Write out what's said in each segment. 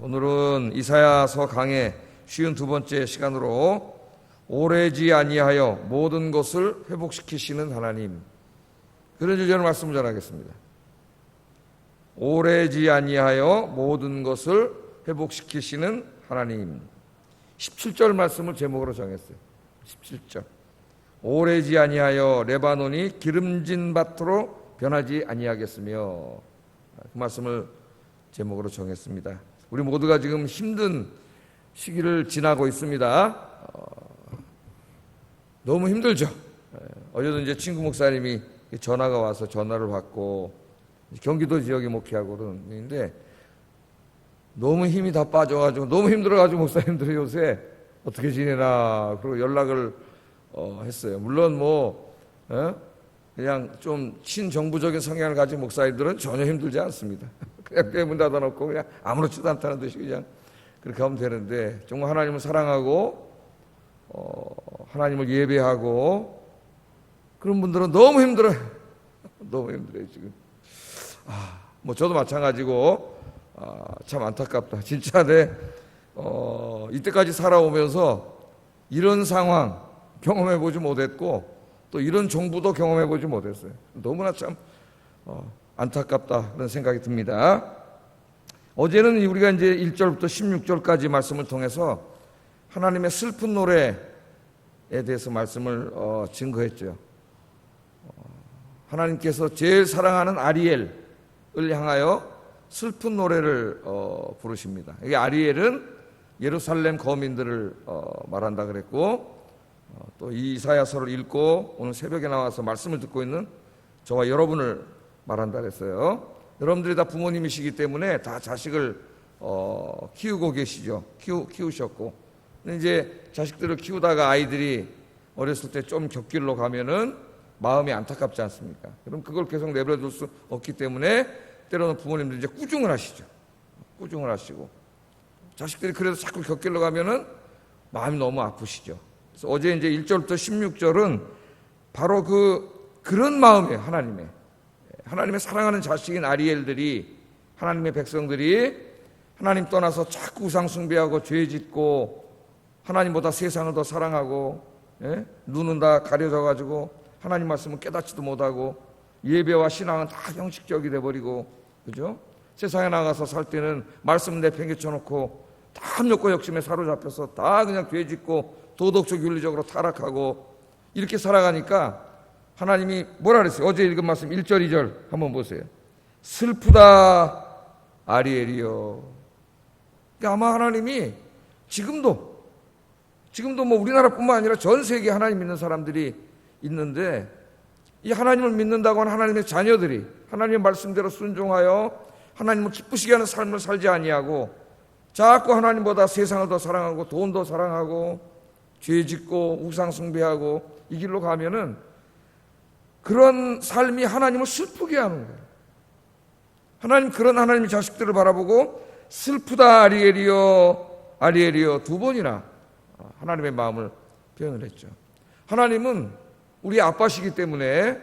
오늘은 이사야서 강의 52번째 시간으로 오래지 아니하여 모든 것을 회복시키시는 하나님, 그런 주제로 말씀을 전하겠습니다. 오래지 아니하여 모든 것을 회복시키시는 하나님. 17절 말씀을 제목으로 정했어요. 17절. 오래지 아니하여 레바논이 기름진 밭으로 변하지 아니하겠으며, 그 말씀을 제목으로 정했습니다. 우리 모두가 지금 힘든 시기를 지나고 있습니다. 너무 힘들죠. 어제도 이제 친구 목사님이 전화가 와서 전화를 받고, 경기도 지역에 목회하고 그러는데 너무 힘이 다 빠져가지고 너무 힘들어가지고 목사님들이 요새 어떻게 지내나 그러고 연락을 했어요. 물론 그냥 좀 친정부적인 성향을 가진 목사님들은 전혀 힘들지 않습니다. 그냥 문 닫아놓고 그냥 아무렇지도 않다는 듯이 그냥 그렇게 하면 되는데, 정말 하나님을 사랑하고 하나님을 예배하고 그런 분들은 너무 힘들어요. 너무 힘들어요 지금. 저도 마찬가지고 참 안타깝다. 진짜 이때까지 살아오면서 이런 상황 경험해보지 못했고 또 이런 정부도 경험해보지 못했어요. 너무나 참 안타깝다 그런 생각이 듭니다. 어제는 우리가 이제 1절부터 16절까지 말씀을 통해서 하나님의 슬픈 노래에 대해서 말씀을 증거했죠. 하나님께서 제일 사랑하는 아리엘을 향하여 슬픈 노래를 부르십니다. 이게 아리엘은 예루살렘 거민들을 말한다 그랬고, 또 이 이사야서를 읽고 오늘 새벽에 나와서 말씀을 듣고 있는 저와 여러분을 말한다 그랬어요. 여러분들이 다 부모님이시기 때문에 다 자식을 키우고 계시죠. 키우셨고, 근데 이제 자식들을 키우다가 아이들이 어렸을 때 좀 곁길로 가면은 마음이 안타깝지 않습니까? 그럼 그걸 계속 내버려둘 수 없기 때문에 때로는 부모님들이 이제 꾸중을 하시죠. 꾸중을 하시고, 자식들이 그래도 자꾸 곁길로 가면은 마음이 너무 아프시죠. 그래서 어제 이제 1절부터 16절은 바로 그런 마음이에요. 하나님의 사랑하는 자식인 아리엘들이, 하나님의 백성들이 하나님 떠나서 자꾸 우상 숭배하고 죄 짓고 하나님보다 세상을 더 사랑하고, 눈은 다 가려져 가지고 하나님 말씀을 깨닫지도 못하고 예배와 신앙은 다 형식적이 돼버리고, 그죠? 세상에 나가서 살 때는 말씀 내팽개쳐 놓고 다 합력과 욕심에 사로잡혀서 다 그냥 죄 짓고 도덕적 윤리적으로 타락하고 이렇게 살아가니까 하나님이 뭐라 그랬어요? 어제 읽은 말씀 1절 2절 한번 보세요. 슬프다 아리엘이여. 그러니까 아마 하나님이 지금도 우리나라뿐만 아니라 전 세계에 하나님 믿는 사람들이 있는데, 이 하나님을 믿는다고 하는 하나님의 자녀들이 하나님의 말씀대로 순종하여 하나님을 기쁘시게 하는 삶을 살지 아니하고 자꾸 하나님보다 세상을 더 사랑하고 돈 더 사랑하고 죄 짓고 우상 숭배하고 이 길로 가면은 그런 삶이 하나님을 슬프게 하는 거예요. 그런 하나님의 자식들을 바라보고 슬프다 아리엘이여 두 번이나 하나님의 마음을 표현을 했죠. 하나님은 우리 아빠시기 때문에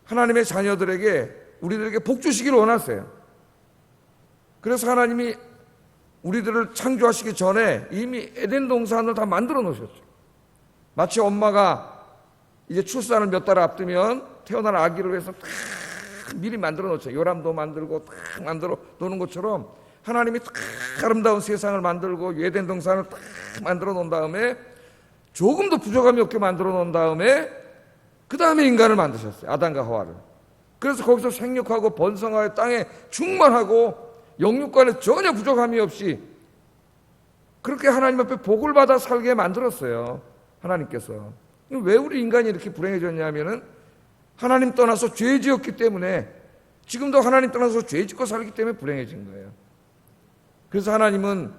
하나님의 우리들에게 복 주시기를 원하세요. 그래서 하나님이 우리들을 창조하시기 전에 이미 에덴 동산을 다 만들어 놓으셨죠. 마치 엄마가 이제 출산을 몇 달 앞두면 태어날 아기를 위해서 다 미리 만들어 놓죠. 요람도 만들고 다 만들어 놓는 것처럼 하나님이 다 아름다운 세상을 만들고 에덴 동산을 다 만들어 놓은 다음에 조금도 부족함이 없게 만들어 놓은 다음에 그 다음에 인간을 만드셨어요. 아담과 하와를. 그래서 거기서 생육하고 번성하여 땅에 충만하고 영육간에 전혀 부족함이 없이 그렇게 하나님 앞에 복을 받아 살게 만들었어요. 하나님께서. 왜 우리 인간이 이렇게 불행해졌냐면은 하나님 떠나서 죄 지었기 때문에, 지금도 하나님 떠나서 죄 짓고 살기 때문에 불행해진 거예요. 그래서 하나님은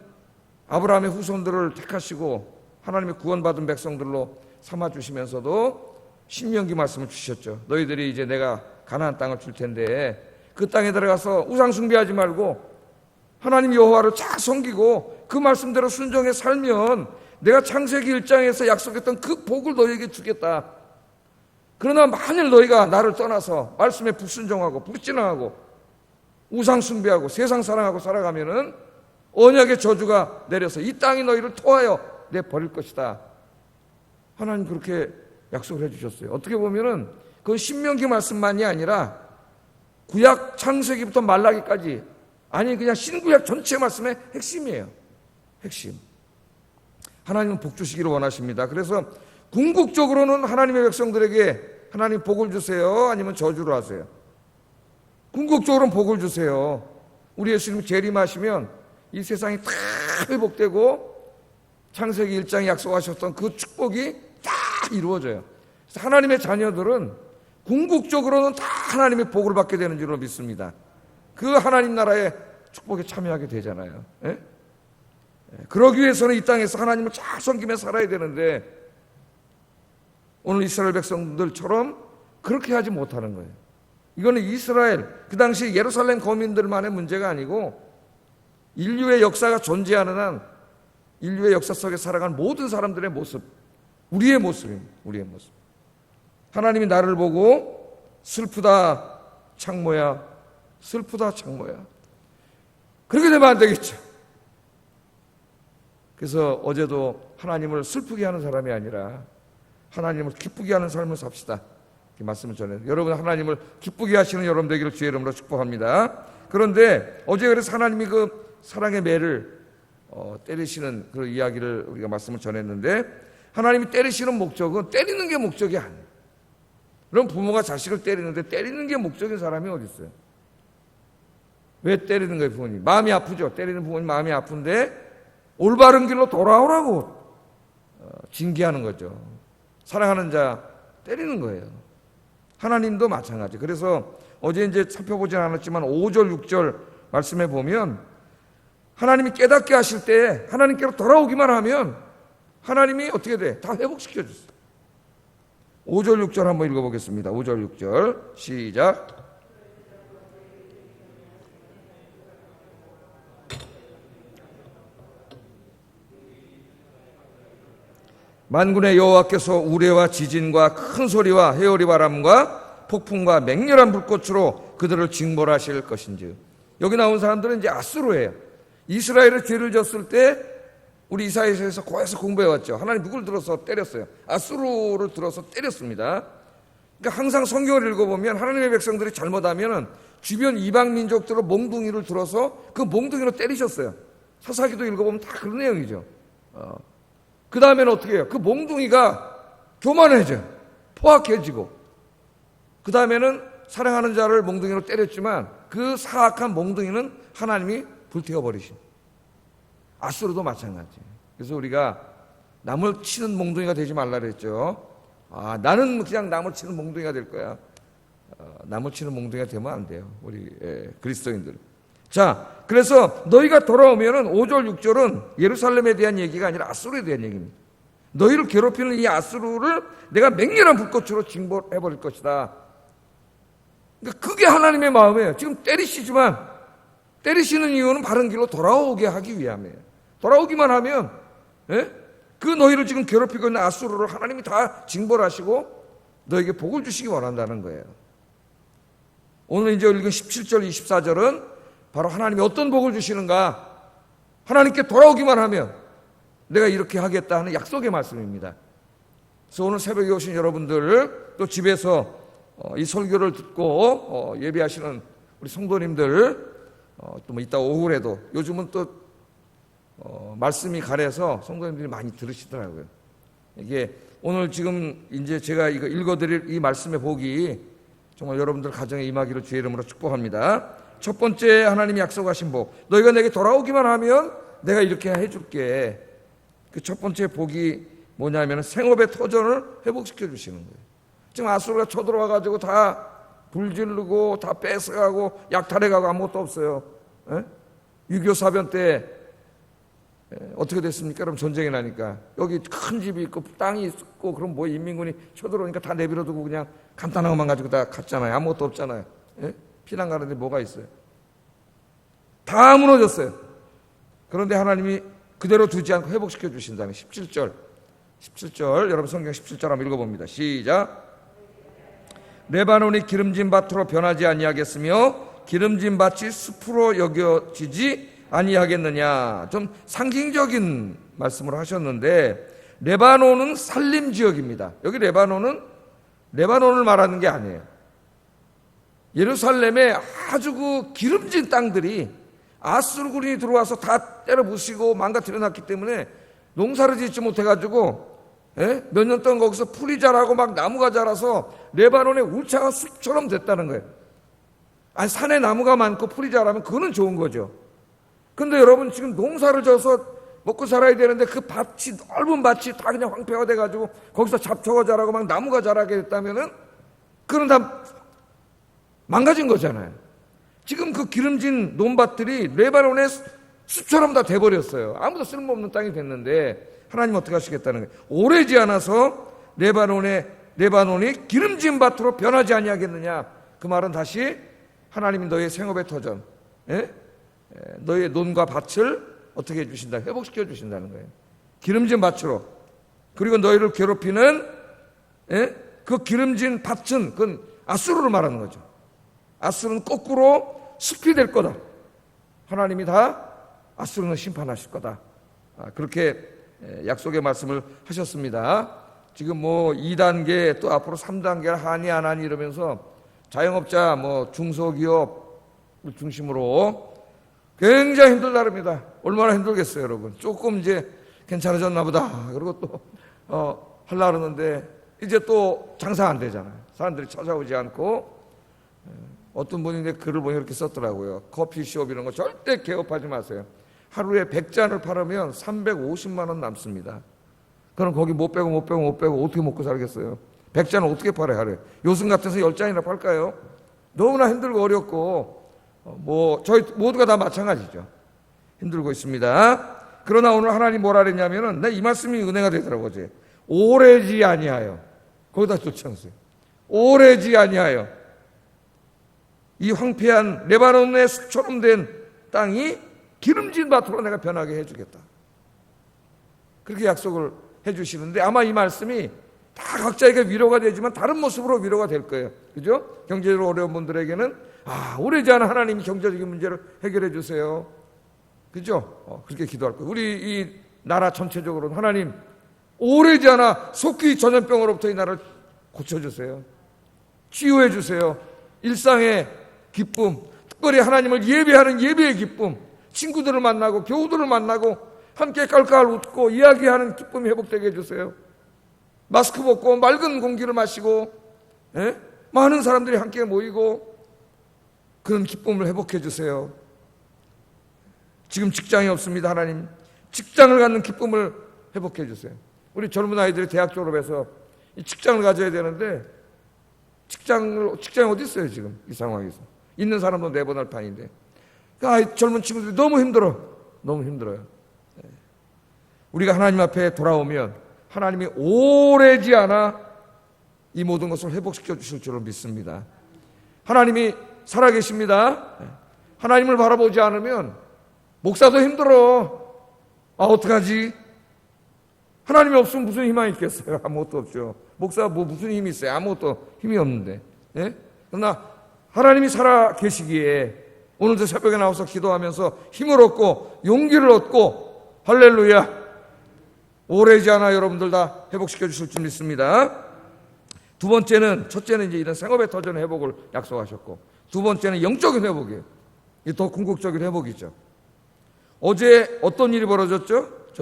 아브라함의 후손들을 택하시고 하나님의 구원받은 백성들로 삼아주시면서도 신명기 말씀을 주셨죠. 너희들이 이제 내가 가나안 땅을 줄 텐데 그 땅에 들어가서 우상 숭배하지 말고 하나님 여호와를 잘 섬기고 그 말씀대로 순종해 살면 내가 창세기 1장에서 약속했던 그 복을 너희에게 주겠다. 그러나 만일 너희가 나를 떠나서 말씀에 불순종하고 불신앙하고 우상 숭배하고 세상 사랑하고 살아가면은 언약의 저주가 내려서 이 땅이 너희를 토하여 내버릴 것이다. 하나님 그렇게 약속을 해주셨어요. 어떻게 보면은 그건 신명기 말씀만이 아니라 구약 창세기부터 말라기까지, 아니 그냥 신구약 전체 말씀의 핵심이에요. 핵심. 하나님은 복 주시기를 원하십니다. 그래서 궁극적으로는 하나님의 백성들에게 하나님 복을 주세요, 아니면 저주를 하세요? 궁극적으로는 복을 주세요. 우리 예수님 재림하시면 이 세상이 다 회복되고 창세기 1장에 약속하셨던 그 축복이 다 이루어져요. 그래서 하나님의 자녀들은 궁극적으로는 다 하나님의 복을 받게 되는 줄로 믿습니다. 그 하나님 나라의 축복에 참여하게 되잖아요. 예? 그러기 위해서는 이 땅에서 하나님을 잘 섬기며 살아야 되는데 오늘 이스라엘 백성들처럼 그렇게 하지 못하는 거예요. 이거는 이스라엘, 그 당시 예루살렘 거민들만의 문제가 아니고 인류의 역사가 존재하는 한 인류의 역사 속에 살아가는 모든 사람들의 모습, 우리의 모습입니다. 우리의 모습. 하나님이 나를 보고 슬프다 창모야, 슬프다 창모야. 그렇게 되면 안 되겠죠. 그래서 어제도 하나님을 슬프게 하는 사람이 아니라 하나님을 기쁘게 하는 삶을 삽시다, 이렇게 말씀을 전해요. 여러분, 하나님을 기쁘게 하시는 여러분 되기를 주의 이름으로 축복합니다. 그런데 어제 그래서 하나님이 그 사랑의 매를 때리시는 그런 이야기를 우리가 말씀을 전했는데, 하나님이 때리시는 목적은 때리는 게 목적이 아니에요. 그럼 부모가 자식을 때리는데 때리는 게 목적인 사람이 어디 있어요? 왜 때리는 거예요? 부모님 마음이 아프죠. 때리는 부모님 마음이 아픈데 올바른 길로 돌아오라고 징계하는 거죠. 사랑하는 자 때리는 거예요. 하나님도 마찬가지. 그래서 어제 이제 살펴보진 않았지만 5절 6절 말씀에 보면 하나님이 깨닫게 하실 때 하나님께로 돌아오기만 하면 하나님이 어떻게 돼? 다 회복시켜 주세요. 5절 6절 한번 읽어보겠습니다. 5절 6절 시작. 만군의 여호와께서 우레와 지진과 큰 소리와 해오리 바람과 폭풍과 맹렬한 불꽃으로 그들을 징벌하실 것인지. 여기 나온 사람들은 이제 아수르예요. 이스라엘의 죄를 졌을 때 우리 이사야서에서 고해서 공부해왔죠. 하나님 누굴 들어서 때렸어요? 아수르를 들어서 때렸습니다. 그러니까 항상 성경을 읽어보면 하나님의 백성들이 잘못하면 주변 이방 민족들을 몽둥이를 들어서 그 몽둥이로 때리셨어요. 사사기도 읽어보면 다 그런 내용이죠. 그 다음에는 어떻게 해요? 그 몽둥이가 교만해져요. 포악해지고. 그 다음에는 사랑하는 자를 몽둥이로 때렸지만 그 사악한 몽둥이는 하나님이 불태워버리신. 아수르도 마찬가지예요. 그래서 우리가 남을 치는 몽둥이가 되지 말라 그랬죠. 나는 그냥 남을 치는 몽둥이가 될 거야. 남을 치는 몽둥이가 되면 안 돼요. 우리 그리스도인들. 자, 그래서 너희가 돌아오면은 5절 6절은 예루살렘에 대한 얘기가 아니라 아수르에 대한 얘기입니다. 너희를 괴롭히는 이 아수르를 내가 맹렬한 불꽃으로 징벌해버릴 것이다. 그러니까 그게 하나님의 마음이에요. 지금 때리시지만 때리시는 이유는 바른 길로 돌아오게 하기 위함이에요. 돌아오기만 하면 그 너희를 지금 괴롭히고 있는 아수르를 하나님이 다 징벌하시고 너에게 복을 주시기 원한다는 거예요. 오늘 이제 읽은 17절 24절은 바로 하나님이 어떤 복을 주시는가, 하나님께 돌아오기만 하면 내가 이렇게 하겠다 하는 약속의 말씀입니다. 그래서 오늘 새벽에 오신 여러분들, 또 집에서 이 설교를 듣고 예배하시는 우리 성도님들, 또 뭐 이따 오후에도, 요즘은 또 말씀이 가려서 성도님들이 많이 들으시더라고요. 이게 오늘 지금 이제 제가 이거 읽어드릴 이 말씀의 복이 정말 여러분들 가정에 임하기를 주의 이름으로 축복합니다. 첫 번째 하나님이 약속하신 복, 너희가 내게 돌아오기만 하면 내가 이렇게 해줄게. 그 첫 번째 복이 뭐냐면 생업의 터전을 회복시켜 주시는 거예요. 지금 아수르가 쳐들어와가지고 다 불지르고 다 뺏어가고 약탈해가고 아무것도 없어요. 6.25 사변 때 어떻게 됐습니까? 그럼 전쟁이 나니까 여기 큰 집이 있고 땅이 있고 그럼 뭐 인민군이 쳐들어오니까 다 내버려두고 그냥 간단한 것만 가지고 다 갔잖아요. 아무것도 없잖아요. 피난 가는데 뭐가 있어요? 다 무너졌어요. 그런데 하나님이 그대로 두지 않고 회복시켜 주신다는 17절 여러분 성경 17절 한번 읽어봅니다. 시작. 레바논이 기름진 밭으로 변하지 아니하겠으며 기름진 밭이 숲으로 여겨지지 아니하겠느냐. 좀 상징적인 말씀을 하셨는데, 레바논은 산림 지역입니다. 여기 레바논은 레바논을 말하는 게 아니에요. 예루살렘에 아주 그 기름진 땅들이 아수르군이 들어와서 다 때려 부시고 망가뜨려 놨기 때문에 농사를 짓지 못해가지고 몇 년 동안 거기서 풀이 자라고 막 나무가 자라서 레바논의 울창한 숲처럼 됐다는 거예요. 아니, 산에 나무가 많고 풀이 자라면 그거는 좋은 거죠. 근데 여러분, 지금 농사를 져서 먹고 살아야 되는데 그 밭이, 넓은 밭이 다 그냥 황폐화 돼가지고 거기서 잡초가 자라고 막 나무가 자라게 됐다면은 그건 다 망가진 거잖아요. 지금 그 기름진 논밭들이 레바논의 숲처럼 다 돼버렸어요. 아무도 쓸모없는 땅이 됐는데 하나님 어떻게 하시겠다는 거예요? 오래지 않아서 레바논이 기름진 밭으로 변하지 아니하겠느냐. 그 말은 다시 하나님이 너의 생업의 터전, 너의 논과 밭을 어떻게 해주신다? 회복시켜 주신다는 거예요. 기름진 밭으로. 그리고 너희를 괴롭히는 그 기름진 밭은 그건 아수르를 말하는 거죠. 아수르는 거꾸로 숲이 될 거다. 하나님이 다 아수르는 심판하실 거다. 그렇게 약속의 말씀을 하셨습니다. 지금 뭐 2단계 또 앞으로 3단계 하니 안 하니 이러면서 자영업자 뭐 중소기업을 중심으로 굉장히 힘들다릅니다. 얼마나 힘들겠어요, 여러분. 조금 이제 괜찮아졌나 보다. 그리고 또 하려고 그러는데 이제 또 장사 안 되잖아요. 사람들이 찾아오지 않고. 어떤 분이 내 글을 보니 이렇게 썼더라고요. 커피숍 이런 거 절대 개업하지 마세요. 하루에 100잔을 팔으면 350만 원 남습니다. 그럼 거기 못 빼고 어떻게 먹고 살겠어요? 100잔을 어떻게 팔아요, 하루에? 요즘 같아서 10잔이나 팔까요? 너무나 힘들고 어렵고 저희 모두가 다 마찬가지죠. 힘들고 있습니다. 그러나 오늘 하나님 뭐라 그랬냐면은 이 말씀이 은혜가 되더라고요. 어제. 오래지 아니하여. 거기다 쫓아오세요. 오래지 아니하여. 이 황폐한 레바논의 숲처럼 된 땅이 기름진 밭으로 내가 변하게 해주겠다. 그렇게 약속을 해주시는데 아마 이 말씀이 다 각자에게 위로가 되지만 다른 모습으로 위로가 될 거예요. 그죠? 경제적으로 어려운 분들에게는 오래지 않아 하나님이 경제적인 문제를 해결해 주세요. 그죠? 그렇게 기도할 거예요. 우리 이 나라 전체적으로는 하나님 오래지 않아 속기 전염병으로부터 이 나라를 고쳐주세요. 치유해 주세요. 일상의 기쁨, 특별히 하나님을 예배하는 예배의 기쁨, 친구들을 만나고 교우들을 만나고 함께 깔깔 웃고 이야기하는 기쁨이 회복되게 해주세요. 마스크 벗고 맑은 공기를 마시고 많은 사람들이 함께 모이고 그런 기쁨을 회복해 주세요. 지금 직장이 없습니다. 하나님 직장을 갖는 기쁨을 회복해 주세요. 우리 젊은 아이들이 대학 졸업해서 직장을 가져야 되는데 직장이 어디 있어요 지금 이 상황에서. 있는 사람도 내보낼 판인데 젊은 친구들이 너무 힘들어요. 우리가 하나님 앞에 돌아오면 하나님이 오래지 않아 이 모든 것을 회복시켜 주실 줄로 믿습니다. 하나님이 살아계십니다. 하나님을 바라보지 않으면 목사도 힘들어. 어떡하지? 하나님이 없으면 무슨 희망이 있겠어요? 아무것도 없죠. 목사가 무슨 힘이 있어요? 아무것도 힘이 없는데. 그러나 하나님이 살아계시기에 오늘도 새벽에 나와서 기도하면서 힘을 얻고 용기를 얻고 할렐루야 오래지 않아 여러분들 다 회복시켜 주실 줄 믿습니다. 두 번째는 첫째는 이제 이런 생업의 터전 회복을 약속하셨고 두 번째는 영적인 회복이에요. 이게 더 궁극적인 회복이죠. 어제 어떤 일이 벌어졌죠?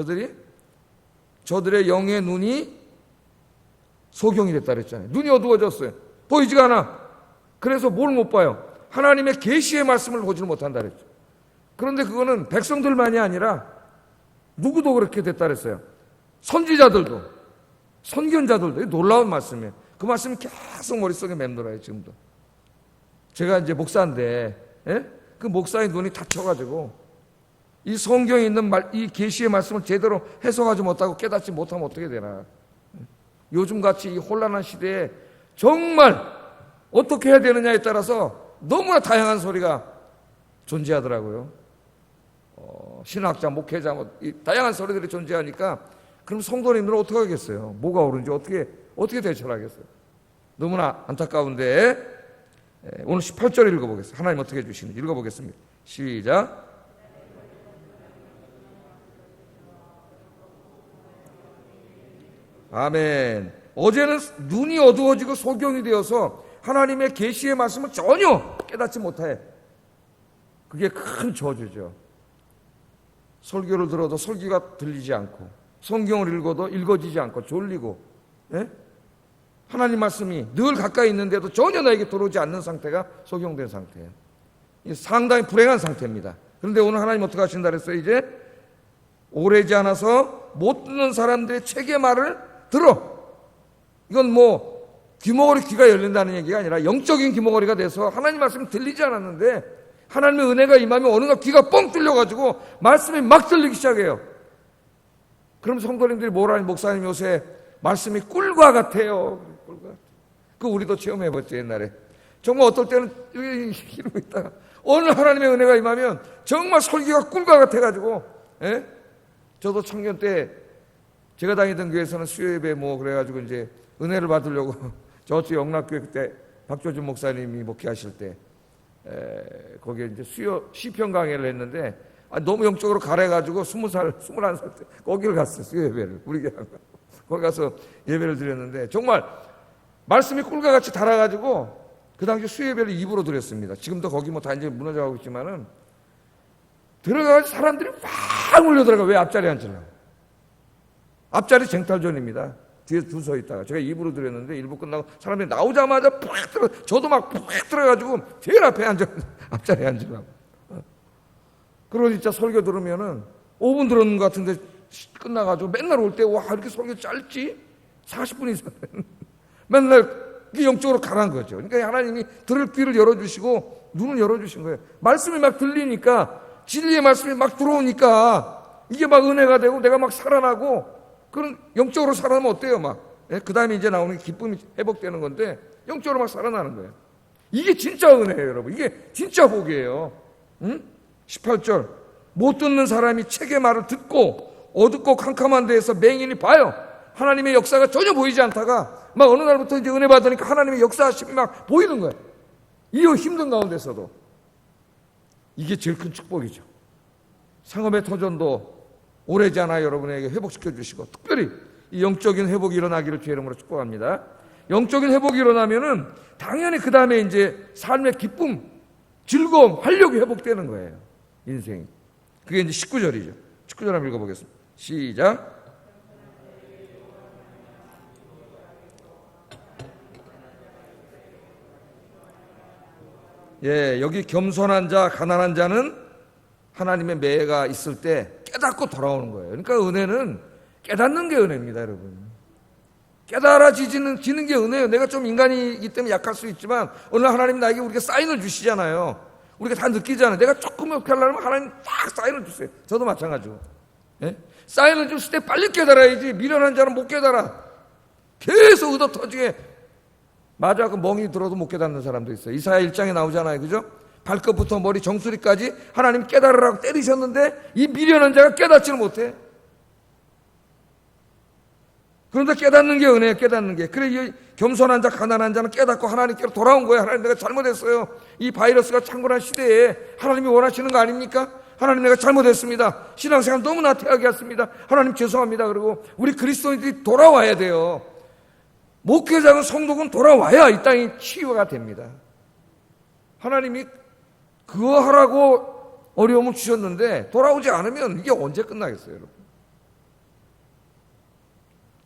저들의 영의 눈이 소경이 됐다 그랬잖아요. 눈이 어두워졌어요. 보이지가 않아. 그래서 뭘 못 봐요? 하나님의 계시의 말씀을 보지를 못한다 그랬죠. 그런데 그거는 백성들만이 아니라 누구도 그렇게 됐다 그랬어요. 선지자들도, 선견자들도. 놀라운 말씀이에요. 그 말씀이 계속 머릿속에 맴돌아요 지금도. 제가 이제 목사인데 그 목사의 눈이 닫혀가지고 이 성경에 있는 이 계시의 말씀을 제대로 해석하지 못하고 깨닫지 못하면 어떻게 되나. 요즘같이 이 혼란한 시대에 정말 어떻게 해야 되느냐에 따라서 너무나 다양한 소리가 존재하더라고요. 신학자, 목회자, 다양한 소리들이 존재하니까 그럼 성도님들은 어떻게 하겠어요? 뭐가 옳은지 어떻게 대처하겠어요? 너무나 안타까운데 오늘 18절 읽어보겠습니다. 하나님 어떻게 해주시는지 읽어보겠습니다. 시작. 아멘. 어제는 눈이 어두워지고 소경이 되어서 하나님의 계시의 말씀을 전혀 깨닫지 못해. 그게 큰 저주죠. 설교를 들어도 설교가 들리지 않고, 성경을 읽어도 읽어지지 않고 졸리고, 예? 하나님 말씀이 늘 가까이 있는데도 전혀 나에게 들어오지 않는 상태가 소경된 상태예요. 상당히 불행한 상태입니다. 그런데 오늘 하나님 어떻게 하신다 그랬어요? 이제 오래지 않아서 못 듣는 사람들의 책의 말을 들어. 이건 뭐 귀머거리 귀가 열린다는 얘기가 아니라 영적인 귀머거리가 돼서 하나님 말씀이 들리지 않았는데 하나님의 은혜가 임하면 어느 날 귀가 뻥 뚫려가지고 말씀이 막 들리기 시작해요. 그럼 성도님들이 뭐라 하니, 목사님 요새 말씀이 꿀과 같아요. 꿀과 같아요. 그 우리도 체험해봤죠, 옛날에. 정말 어떨 때는 이러고 있다가 어느 하나님의 은혜가 임하면 정말 설교가 꿀과 같아가지고, 예? 저도 청년 때 제가 다니던 교회에서는 수요예배 뭐 그래가지고 이제 은혜를 받으려고 저쪽 영락교회 그때 박조준 목사님이 목회하실 때 거기에 이제 시편 강의를 했는데 너무 영적으로 가래가지고 20살, 21살 때 거기를 갔어요. 수요예배를. 우리 교회 거기 가서 예배를 드렸는데 정말 말씀이 꿀과 같이 달아가지고 그 당시 수요예배를 2부로 드렸습니다. 지금도 거기 뭐 다 이제 무너져가고 있지만은 들어가서 사람들이 막 몰려 들어가. 왜? 앞자리 앉으려고. 앞자리 쟁탈전입니다. 뒤에 줄 서 있다가 제가 2부로 드렸는데 1부 끝나고 사람들이 나오자마자 팍 들어, 저도 막 팍 들어가지고 제일 앞에 앉아, 앞자리에 앉으려고. 그러고 진짜 설교 들으면은 5분 들었는 것 같은데 끝나가지고 맨날 올 때 와 이렇게 설교 짧지? 40분 이상 맨날 영적으로 가란 거죠. 그러니까 하나님이 들을 귀를 열어주시고 눈을 열어주신 거예요. 말씀이 막 들리니까, 진리의 말씀이 막 들어오니까 이게 막 은혜가 되고 내가 막 살아나고, 그런 영적으로 살아나면 어때요? 막. 그 다음에 이제 나오는 기쁨이 회복되는 건데 영적으로 막 살아나는 거예요. 이게 진짜 은혜예요, 여러분. 이게 진짜 복이에요. 응? 18절. 못 듣는 사람이 책의 말을 듣고 어둡고 캄캄한 데에서 맹인이 봐요. 하나님의 역사가 전혀 보이지 않다가 막 어느 날부터 이제 은혜 받으니까 하나님의 역사하심이 막 보이는 거예요. 이 힘든 가운데서도. 이게 제일 큰 축복이죠. 상업의 터전도 오래지 않아 여러분에게 회복시켜 주시고, 특별히 이 영적인 회복이 일어나기를 주의 이름으로 축복합니다. 영적인 회복이 일어나면은 당연히 그 다음에 이제 삶의 기쁨, 즐거움, 활력이 회복되는 거예요. 인생이. 그게 이제 19절이죠. 19절 한번 읽어보겠습니다. 시작. 예, 여기 겸손한 자, 가난한 자는 하나님의 매가 있을 때 깨닫고 돌아오는 거예요. 그러니까 은혜는 깨닫는 게 은혜입니다, 여러분. 깨달아지는 게 은혜예요. 내가 좀 인간이기 때문에 약할 수 있지만 오늘 하나님 나에게 우리가 사인을 주시잖아요. 우리가 다 느끼잖아요. 내가 조금 이렇게 하려면 하나님 딱 사인을 주세요. 저도 마찬가지고. 예? 사인을 줬을 때 빨리 깨달아야지. 미련한 자는 못 깨달아. 계속 의도 터지게. 맞아, 그 멍이 들어도 못 깨닫는 사람도 있어요. 이사야 1장에 나오잖아요. 그죠? 발끝부터 머리 정수리까지 하나님 깨달으라고 때리셨는데 이 미련한 자가 깨닫지를 못해. 그런데 깨닫는 게 은혜예요. 깨닫는 게. 그래, 이 겸손한 자, 가난한 자는 깨닫고 하나님께로 돌아온 거예요. 하나님, 내가 잘못했어요. 이 바이러스가 창궐한 시대에 하나님이 원하시는 거 아닙니까? 하나님, 내가 잘못했습니다. 신앙생활 너무 나태하게 했습니다. 하나님 죄송합니다. 그리고 우리 그리스도인들이 돌아와야 돼요. 목회자는 성도는 돌아와야 이 땅이 치유가 됩니다. 하나님이 그거 하라고 어려움을 주셨는데 돌아오지 않으면 이게 언제 끝나겠어요, 여러분?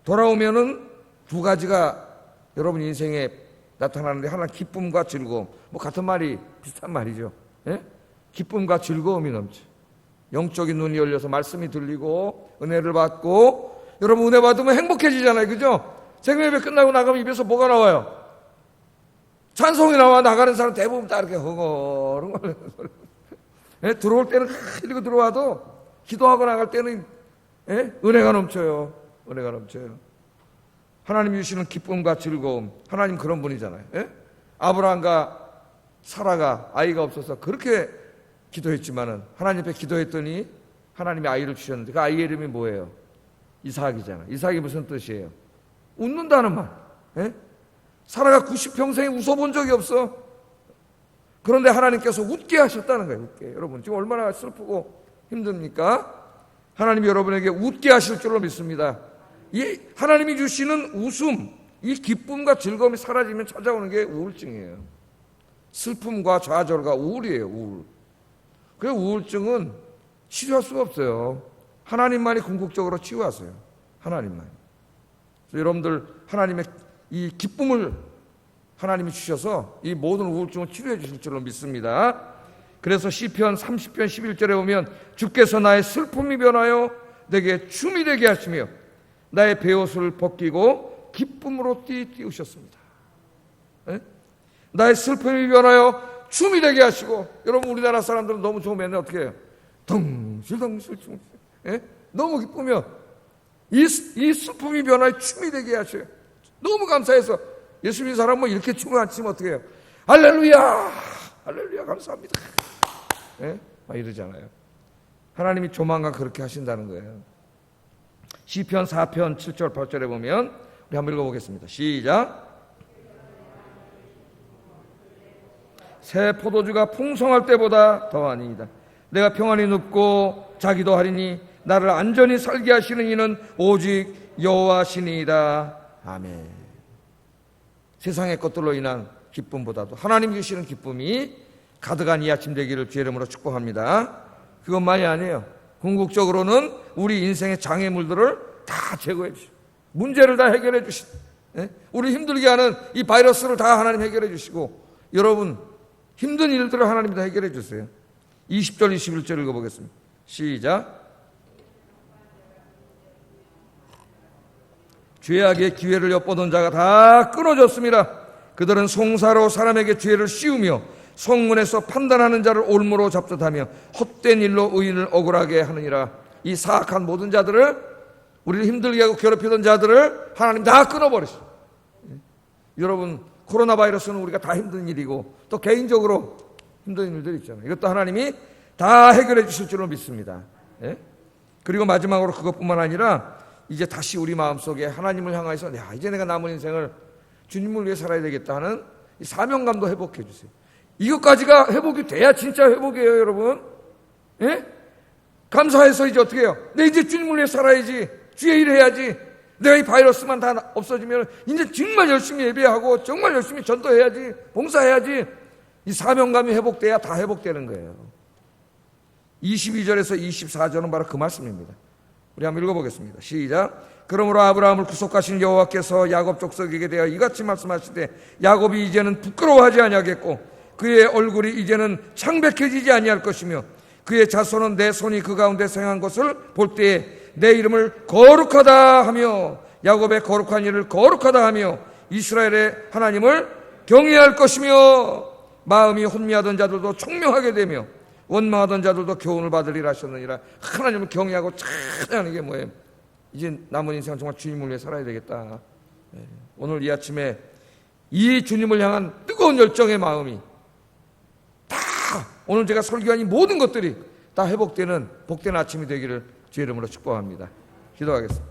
돌아오면은 두 가지가 여러분 인생에 나타나는데, 하나는 기쁨과 즐거움. 뭐 같은 말이 비슷한 말이죠. 예? 기쁨과 즐거움이 넘쳐. 영적인 눈이 열려서 말씀이 들리고 은혜를 받고, 여러분 은혜 받으면 행복해지잖아요, 그죠? 생명예배 끝나고 나가면 입에서 뭐가 나와요? 찬송이 나와. 나가는 사람 대부분 다 이렇게 흥얼흥얼. 예? 들어올 때는 이러고 들어와도 기도하고 나갈 때는 예? 은혜가 넘쳐요. 은혜가 넘쳐요. 하나님이 주시는 기쁨과 즐거움. 하나님 그런 분이잖아요. 예? 아브라함과 사라가 아이가 없어서 그렇게 기도했지만은 하나님 앞에 기도했더니 하나님이 아이를 주셨는데 그 아이의 이름이 뭐예요? 이삭이잖아요. 이삭이 무슨 뜻이에요? 웃는다는 말. 예? 사라가 90평생에 웃어본 적이 없어. 그런데 하나님께서 웃게 하셨다는 거예요. 웃게. 여러분 지금 얼마나 슬프고 힘듭니까? 하나님이 여러분에게 웃게 하실 줄로 믿습니다. 이 하나님이 주시는 웃음, 이 기쁨과 즐거움이 사라지면 찾아오는 게 우울증이에요. 슬픔과 좌절과 우울이에요. 우울. 그 우울증은 치료할 수가 없어요. 하나님만이 궁극적으로 치유하세요. 하나님만. 그래서 여러분들 하나님의 이 기쁨을 하나님이 주셔서 이 모든 우울증을 치료해 주실 줄로 믿습니다. 그래서 시편 30편 11절에 보면 주께서 나의 슬픔이 변하여 내게 춤이 되게 하시며 나의 베옷을 벗기고 기쁨으로 띄우셨습니다. 네? 나의 슬픔이 변하여 춤이 되게 하시고, 여러분 우리나라 사람들은 너무 좋으면 어떻게 해요? 덩실덩실 춤. 네? 너무 기쁘면 이 슬픔이 변하여 춤이 되게 하셔요. 너무 감사해서 예수 믿는 사람 뭐 이렇게 춤을 안 치면 어떻게 해요? 할렐루야! 할렐루야 감사합니다. 네? 막 이러잖아요. 하나님이 조만간 그렇게 하신다는 거예요. 시편 4편 7절 8절에 보면 우리 한번 읽어보겠습니다. 시작. 새 포도주가 풍성할 때보다 더하니이다. 내가 평안히 눕고 자기도 하리니 나를 안전히 살게 하시는 이는 오직 여호와시니이다. 아멘. 세상의 것들로 인한 기쁨보다도 하나님 주시는 기쁨이 가득한 이 아침 되기를 주의 이름으로 축복합니다. 그것만이 아니에요. 궁극적으로는 우리 인생의 장애물들을 다 제거해 주시고 문제를 다 해결해 주시고, 우리 힘들게 하는 이 바이러스를 다 하나님 해결해 주시고, 여러분 힘든 일들을 하나님이 다 해결해 주세요. 20절 21절 읽어보겠습니다. 시작. 죄악의 기회를 엿보던 자가 다 끊어졌습니다. 그들은 송사로 사람에게 죄를 씌우며 성문에서 판단하는 자를 올무로 잡듯하며 헛된 일로 의인을 억울하게 하느니라. 이 사악한 모든 자들을, 우리를 힘들게 하고 괴롭히던 자들을 하나님 다 끊어버리시죠. 여러분 코로나 바이러스는 우리가 다 힘든 일이고 또 개인적으로 힘든 일들이 있잖아요. 이것도 하나님이 다 해결해 주실 줄로 믿습니다. 그리고 마지막으로 그것뿐만 아니라 이제 다시 우리 마음속에 하나님을 향해서 이제 내가 남은 인생을 주님을 위해 살아야 되겠다 하는 이 사명감도 회복해 주세요. 이것까지가 회복이 돼야 진짜 회복이에요, 여러분. 감사해서 이제 어떻게 해요? 내 이제 주님을 위해 살아야지. 주의 일을 해야지. 내가 이 바이러스만 다 없어지면 이제 정말 열심히 예배하고 정말 열심히 전도해야지. 봉사해야지. 이 사명감이 회복돼야 다 회복되는 거예요. 22절에서 24절은 바로 그 말씀입니다. 우리 한번 읽어보겠습니다. 시작. 그러므로 아브라함을 구속하신 여호와께서 야곱 족속에게 대하여 이같이 말씀하시되 야곱이 이제는 부끄러워하지 아니하겠고 그의 얼굴이 이제는 창백해지지 아니할 것이며 그의 자손은 내 손이 그 가운데 생한 것을 볼 때에 내 이름을 거룩하다 하며 야곱의 거룩한 일을 거룩하다 하며 이스라엘의 하나님을 경외할 것이며 마음이 혼미하던 자들도 총명하게 되며 원망하던 자들도 교훈을 받으리라 하셨느니라. 하나님을 경외하고 찬양하는 게 뭐예요? 이제 남은 인생은 정말 주님을 위해 살아야 되겠다. 오늘 이 아침에 이 주님을 향한 뜨거운 열정의 마음이 다 오늘 제가 설교한 이 모든 것들이 다 회복되는 복된 아침이 되기를 주의 이름으로 축복합니다. 기도하겠습니다.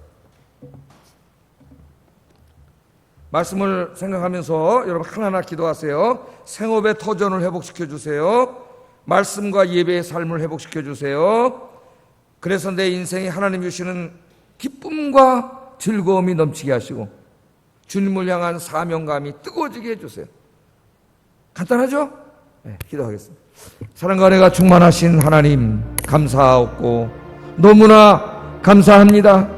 말씀을 생각하면서 여러분 하나하나 기도하세요. 생업의 터전을 회복시켜 주세요. 말씀과 예배의 삶을 회복시켜 주세요. 그래서 내 인생에 하나님 주시는 기쁨과 즐거움이 넘치게 하시고 주님을 향한 사명감이 뜨거워지게 해주세요. 간단하죠? 네, 기도하겠습니다. 사랑과 은혜가 충만하신 하나님 감사하옵고 너무나 감사합니다.